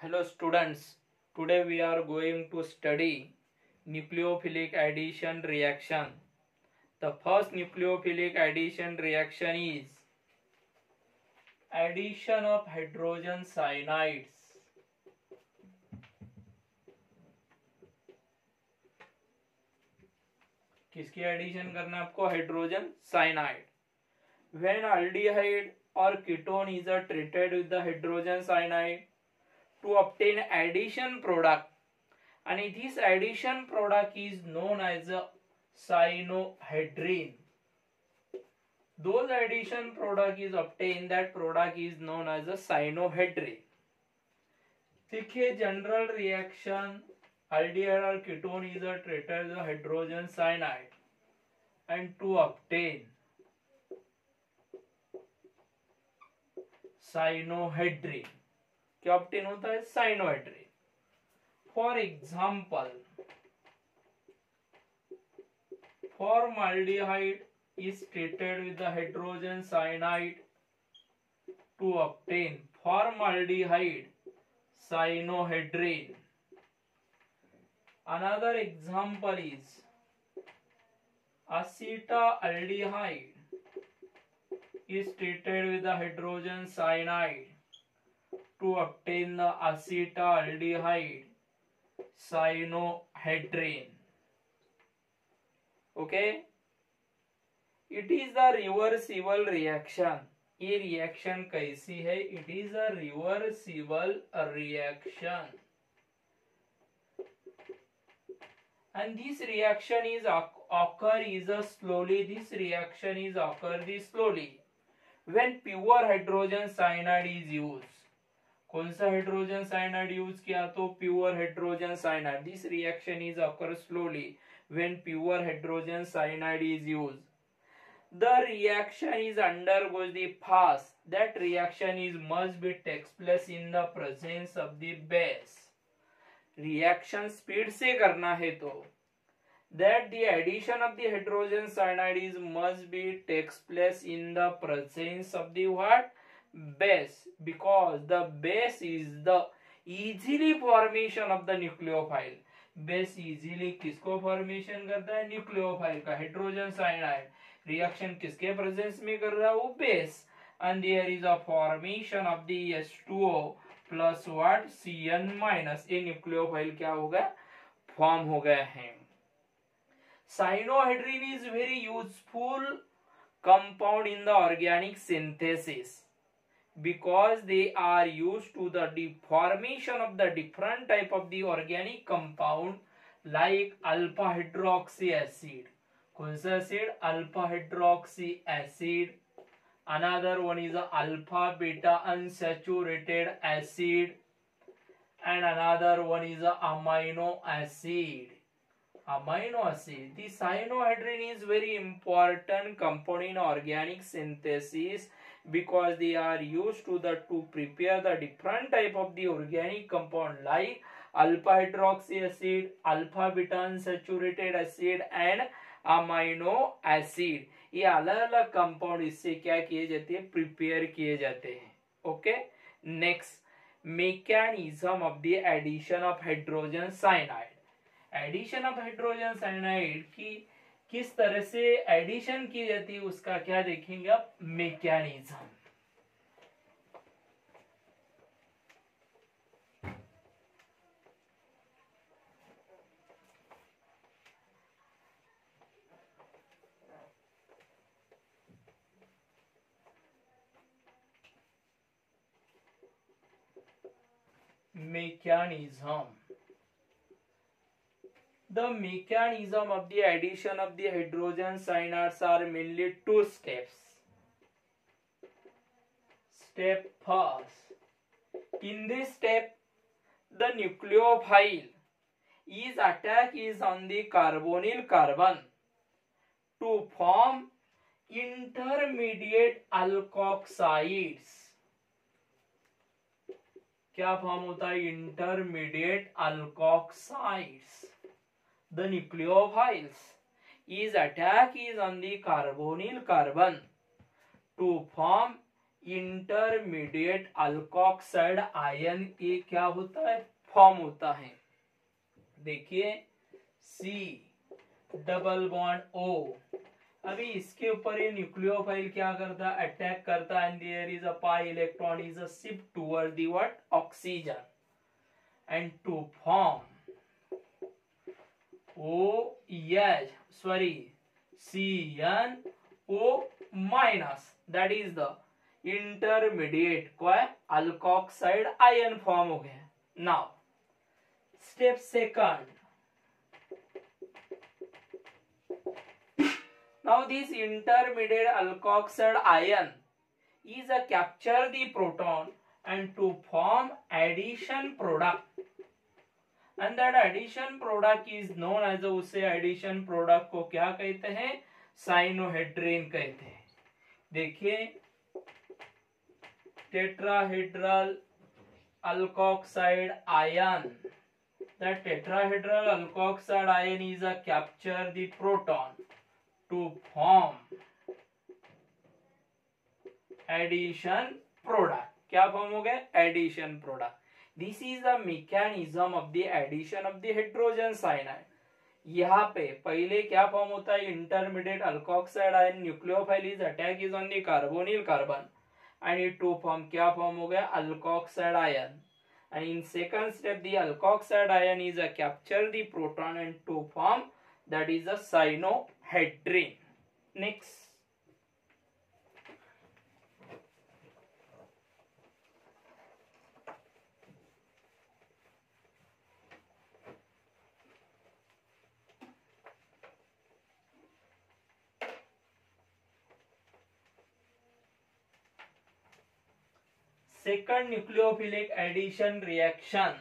Hello students, today we are going to study nucleophilic addition reaction. The first nucleophilic addition reaction is addition of hydrogen cyanides. किसकी addition करना है आपको? Hydrogen cyanide. When aldehyde or ketone is treated with the hydrogen cyanide to obtain addition product, and this addition product is known as a cyanohydrin. Those addition product is obtained, that product is known as a cyanohydrin. देखिए general reaction, aldehyde or ketone is treated with hydrogen cyanide and to obtain cyanohydrin. क्या obtain होता है? Cyanohydrin. For example, formaldehyde is treated with the hydrogen cyanide to obtain formaldehyde cyanohydrin. Another example is acetaldehyde is treated with the hydrogen cyanide to obtain the acetaldehyde cyanohydrin. Okay, it is the reversible reaction. ये reaction कैसी है? It is a reversible reaction, and this reaction is occur slowly. This reaction is occur slowly when pure hydrogen cyanide is used. कौन सा hydrogen cyanide use किया? तो pure hydrogen cyanide. This reaction is occur slowly when pure hydrogen cyanide is used. The reaction is undergoes the fast. That reaction is must be takes place in the presence of the base. Reaction speed से करना है तो that the addition of the hydrogen cyanide is must be takes place in the presence of the what? Base, because the base is the easily formation of the nucleophile. Base easily किसको formation करता है? Nucleophile का. Hydrogen cyanide reaction किसके presence में कर रहा है? वो base. And there is a formation of the H2O plus what? Cn minus. ये न्यूक्लियोफाइल क्या हो गया? फॉर्म हो गए हैं. Cyanohydrin is very useful compound in the organic synthesis because they are used to the formation of the different type of the organic compound like alpha hydroxy acid. कौन सा acid? Alpha hydroxy acid. Another one is alpha beta unsaturated acid, and another one is amino acid. Amino acid. The cyanohydrin is very important component in organic synthesis because they are used to prepare the different type of the organic compound like alpha hydroxy acid, alpha beta unsaturated acid and amino acid. ये अलग अलग compound इससे क्या किए जाते हैं? Prepare किए जाते हैं. Okay, next, mechanism of the addition of hydrogen cyanide. Addition of hydrogen cyanide की किस तरह से एडिशन की जाती है उसका क्या देखेंगे आप? Mechanism. Mechanism. The mechanism of the addition of the hydrogen cyanides are mainly two steps. Step first. In this step, the nucleophile is attack is on the carbonyl carbon to form intermediate alkoxides. क्या form होता है? Intermediate अल्कोक्साइड्स. The nucleophiles is attack is on the carbonyl carbon to form intermediate alkoxide ion ये क्या होता है, form होता है। देखिए C डबल बॉन्ड O, अभी इसके ऊपर ये न्यूक्लियोफाइल क्या करता है, अटैक करता है, and there is a pi electron is a shift toward the what, oxygen, and to form CnO minus, that is the intermediate क्या है, अल्कोक्साइड आयन फॉर्म हो गया। Now step second, now this intermediate alkoxide ion is a capture the proton and to form addition product, and that addition product is known as, उसे addition product को क्या कहते हैं, साइनोहेड्रिन कहते हैं। देखिए tetrahedral alkoxide ion, the tetrahedral alkoxide ion is a capture the proton to form addition product, क्या form हो गए, addition product. This is the mechanism of the addition of the hydrogen cyanide. यहाँ पे पहले क्या फॉर्म होता है, intermediate alkoxide ion, nucleophile is attack is on the carbonyl carbon and it to form क्या फॉर्म हो गया, alkoxide ion, and in second step the alkoxide ion is a capture the proton and to form, that is a cyanohedrin. Next, second nucleophilic addition reaction,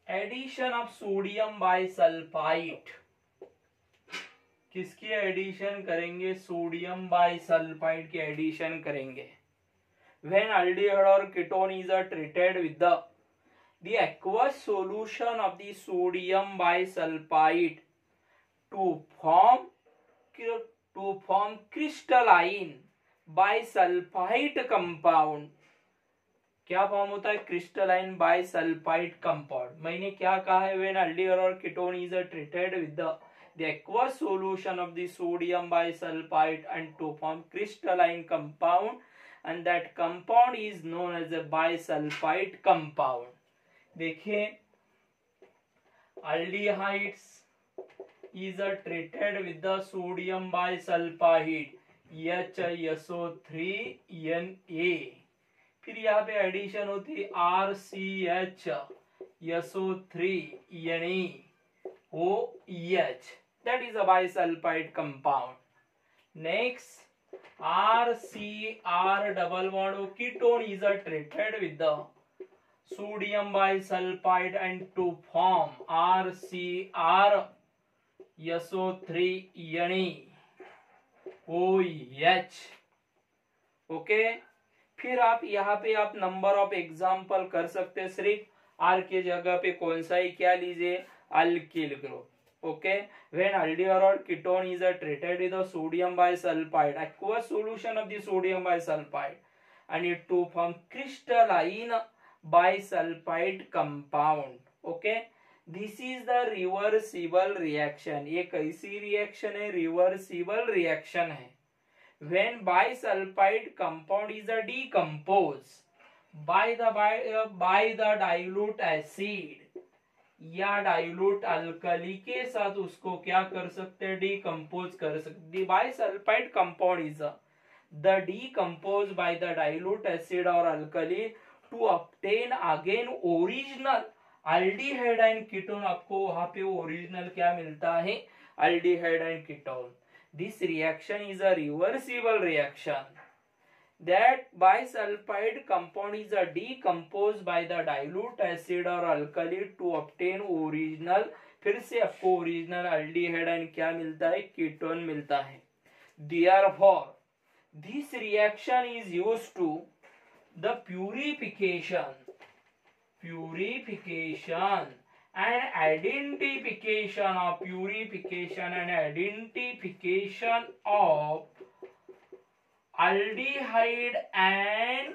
addition of sodium bisulfite, किसकी addition करेंगे, sodium bisulphide की addition करेंगे। when aldehyde or ketone is treated with the aqueous solution of the sodium bisulfite to form crystalline bisulphide compound, क्या form होता है, crystalline bisulphide compound. मैंने क्या कहा है, व्हेन अल्डिहाइड और ketone is treated with the aqueous solution of the sodium bisulphide and to form crystalline compound, and that compound is known as a bisulphide compound. देखिए aldehydes is treated with the sodium bisulfide HSO3Na, फिर यहाँ पे addition होती है RCHSO3NeOH, that is a bisulfide compound. Next RCR double bond O, ketone is treated with the sodium bisulfide and to form RCR SO3Ne OH। Okay, फिर आप यहाँ पे आप नंबर ऑफ एग्जाम्पल कर सकते हैं, सिर्फ आर के जगह पे कौन सा ही क्या लीजिए, alkyl group. Okay, when aldehyde और ketone is treated with sodium bisulphide, aqueous solution of the sodium bisulphide and it to form crystalline bisulphide compound. Okay, this is the reversible reaction. ये कैसी रिएक्शन है, reversible reaction है। when bisulfide compound is decomposed by the dilute acid या dilute alkali के साथ उसको क्या कर सकते हैं, डिकम्पोज कर सकते। the bisulfide compound is the decomposed by the dilute acid or alkali to obtain again original aldehyde and ketone। आपको वहां पे ओरिजिनल क्या मिलता है, aldehyde and ketone। This reaction is a reversible reaction, that bisulfide compound is decomposed by the dilute acid or alkali to obtain original, फिर से आपको original aldehyde and क्या मिलता है, कीटोन मिलता है। Therefore this reaction is used to the purification and identification of aldehyde and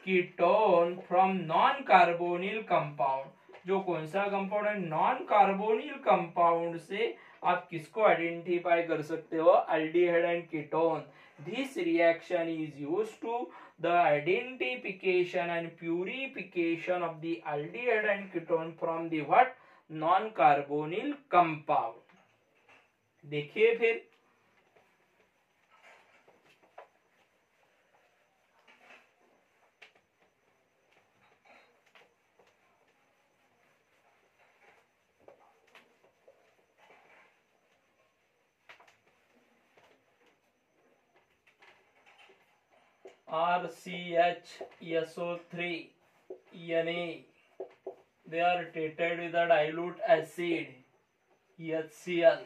ketone from non carbonyl compound. जो कौन सा कंपाउंड है, नॉन कार्बोनिल कंपाउंड से आप किसको आइडेंटिफाई कर सकते हो, aldehyde and ketone. This reaction is used to the identification and purification of the aldehyde and ketone from the what, non carbonyl compound. देखिए फिर RCHSO3 Na, they are treated with a dilute acid HCl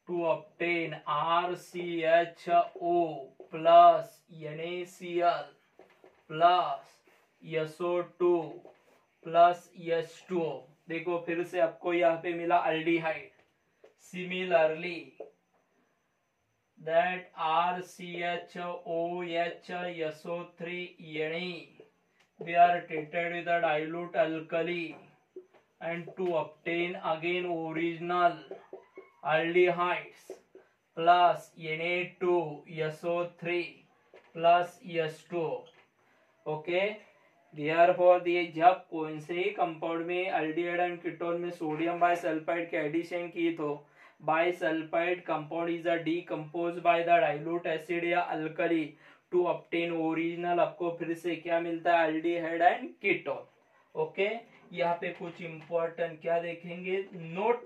to obtain RCHO plus NaCl plus SO2 plus H2O. देखो फिर से आपको यहाँ पे मिला aldehyde. Similarly, that RCHOHSO3 Na, they are treated with a dilute alkali and to obtain again original aldehydes plus Na2SO3 plus H2O. Okay, therefore जब कौन से ही कंपाउंड में अल्डिहाइड एंड कीटोन में सोडियम बाइसल्फाइड के एडिशन की तो bisulphide compound is a decompose by the dilute acid या alkali to obtain original. आपको फिर से क्या मिलता है, अल्डिहाइड एंड कीटोन. ओके, यहाँ पे कुछ इंपॉर्टेंट क्या देखेंगे, नोट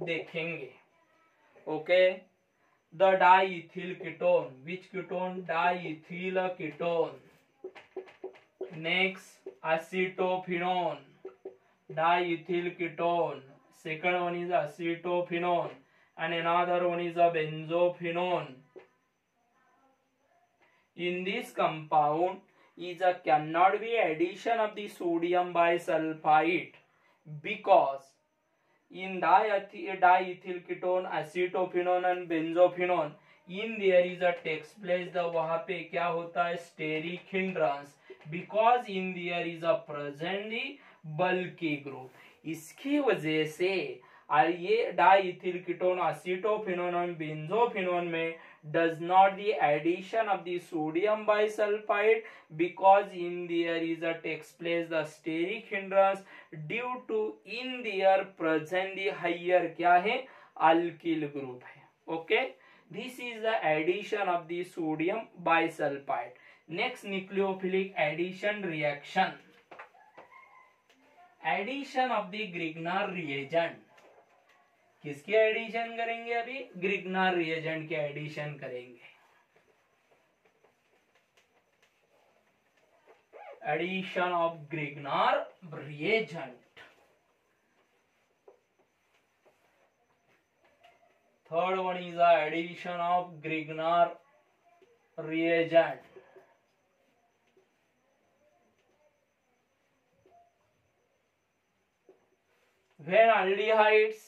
देखेंगे. Okay, the diethyl ketone, which ketone, diethyl ketone. Next acetophenone, diethyl ketone. Second one is acetophenone and another one is a benzophenone. In this compound is a cannot be addition of the sodium bisulfite because in diethyl ketone, acetophenone and benzophenone in there is a takes place the वहां पे क्या होता है, steric hindrance because in there is a present the bulky group. इसकी वजह से ये डाइइथिल ketone, acetophenone और बेंजोफिनोन में does not the addition of the sodium bisulfite because in there is a takes place the steric hindrance due to in there present the higher क्या है, alkyl group है. Okay, this is the addition of the sodium bisulfite. Next, nucleophilic addition reaction. Addition of the Grignard reagent. किसकी addition करेंगे, अभी Grignard reagent के addition करेंगे. Addition of Grignard reagent. Third one is the addition of Grignard reagent. When aldehydes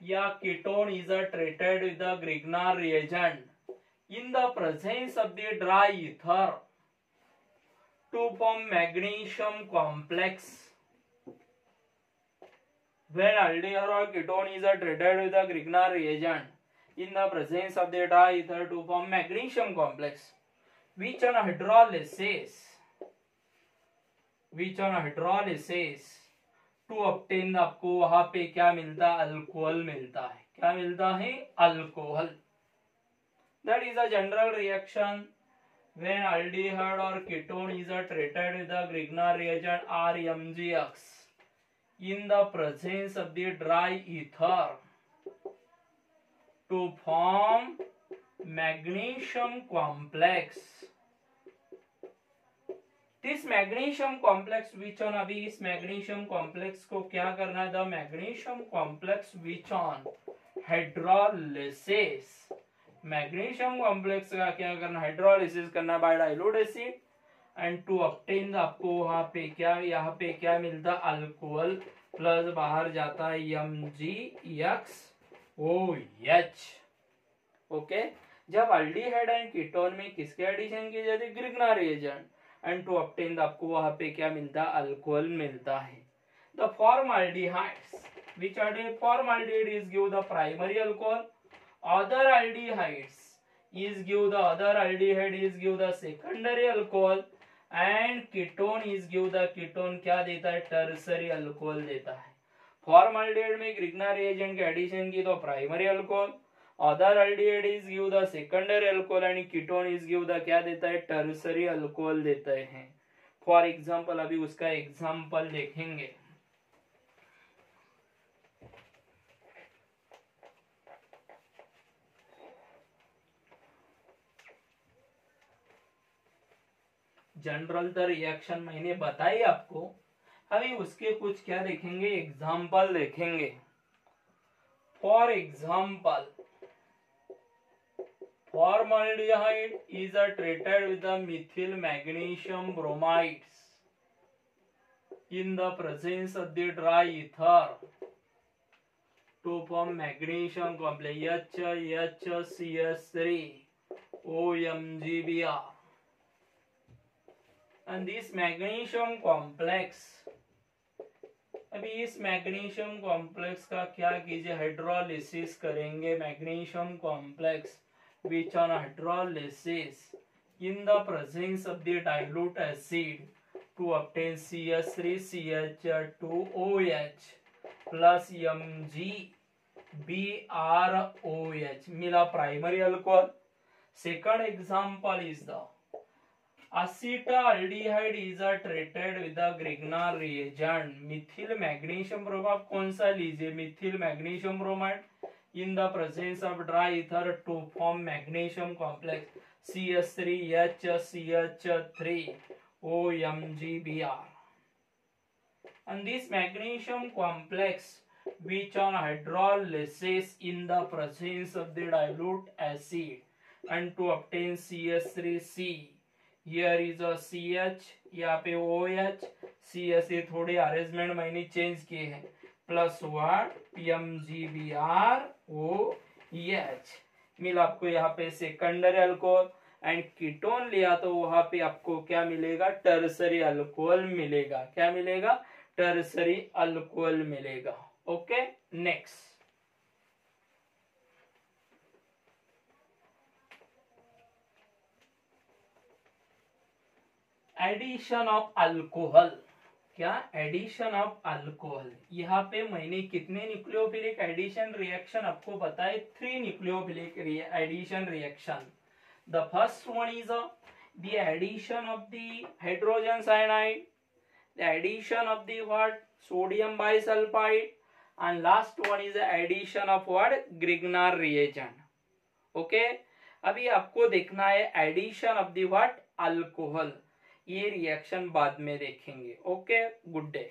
या ketone is treated with the Grignard reagent in the presence of the dry ether to form magnesium complex. When aldehyde or ketone is treated with the Grignard reagent in the presence of the dry ether to form magnesium complex, which on hydrolysis to obtain आपको वहां पे क्या मिलता है, alcohol मिलता है. क्या मिलता है, alcohol. That is a general reaction when aldehyde or ketone is treated with the Grignard reagent RMGX in the presence of the dry ether to form magnesium complex. This magnesium complex which on, अभी इस magnesium complex को क्या करना है, the magnesium complex which on hydrolysis, magnesium complex का क्या करना, hydrolysis करना by dilute acid and to obtain आपको वहां पे क्या, यहाँ पे क्या मिलता, अल्कोहल प्लस बाहर जाता है MgXOH. ओके, जब अल्डिहाइड एंड कीटोन में किसके एडिशन की जाती है, Grignard reagent, and to obtain आपको वहां पे क्या मिलता है, अल्कोहल मिलता है। The formaldehydes which formaldehyde is give the primary alcohol, other aldehydes is give the other aldehyde is give the secondary alcohol, and ketone is give the ketone क्या देता है, tertiary alcohol देता है। फॉर्मल्डिहाइड में ग्रिग्नार reagent के addition की तो primary alcohol, other aldehyde is give the secondary alcohol, and ketone is give the क्या देता है, टर्सरी अल्कोहल देते हैं। फॉर एग्जांपल अभी उसका एग्जांपल देखेंगे। जनरल द रिएक्शन मैंने बताई आपको, अभी उसके कुछ क्या देखेंगे, एग्जांपल देखेंगे। For example formaldehyde is treated with the methyl magnesium bromides in the presence of the dry ether to form magnesium complex HCS3 OMGBr, and this magnesium complex, अभी इस मैग्नीशियम कॉम्प्लेक्स का क्या कीजिए, हाइड्रोलिसिस करेंगे। Magnesium complex which on hydrolysis in the presence of the dilute acid to obtain CH3CH2OH plus MgBrOH मिला primary alcohol. Second example is the acetaldehyde is treated with the Grignard reagent methyl magnesium bromide, कौन सा लीजिए, Mithil magnesium bromide in the presence of dry ether to form magnesium complex CH3HCH3OMGBr, and this magnesium complex which on hydrolysis in the presence of the dilute acid and to obtain CH3C, here is a CH, यहाँ पे OH, CH से थोड़े arrangement मैंने change किए हैं, plus what MgBrOH मिला आपको यहाँ पे सेकेंडरी अल्कोहल, एंड कीटोन लिया तो वहां पे आपको क्या मिलेगा, टर्सरी अल्कोहल मिलेगा। क्या मिलेगा, टर्सरी अल्कोहल मिलेगा। Okay, next addition of alcohol. क्या, एडिशन ऑफ अल्कोहल। यहाँ पे मैंने कितने न्यूक्लियोफिलिक एडिशन रिएक्शन आपको बताए, 3 nucleophilic addition reaction. The first one is the addition of the hydrogen cyanide, the addition of the what, sodium bisulphide, and last one is the addition of what, Grignard reagent. Okay, अभी आपको देखना है addition of the what, alcohol. ये reaction बाद में देखेंगे। Okay, good day.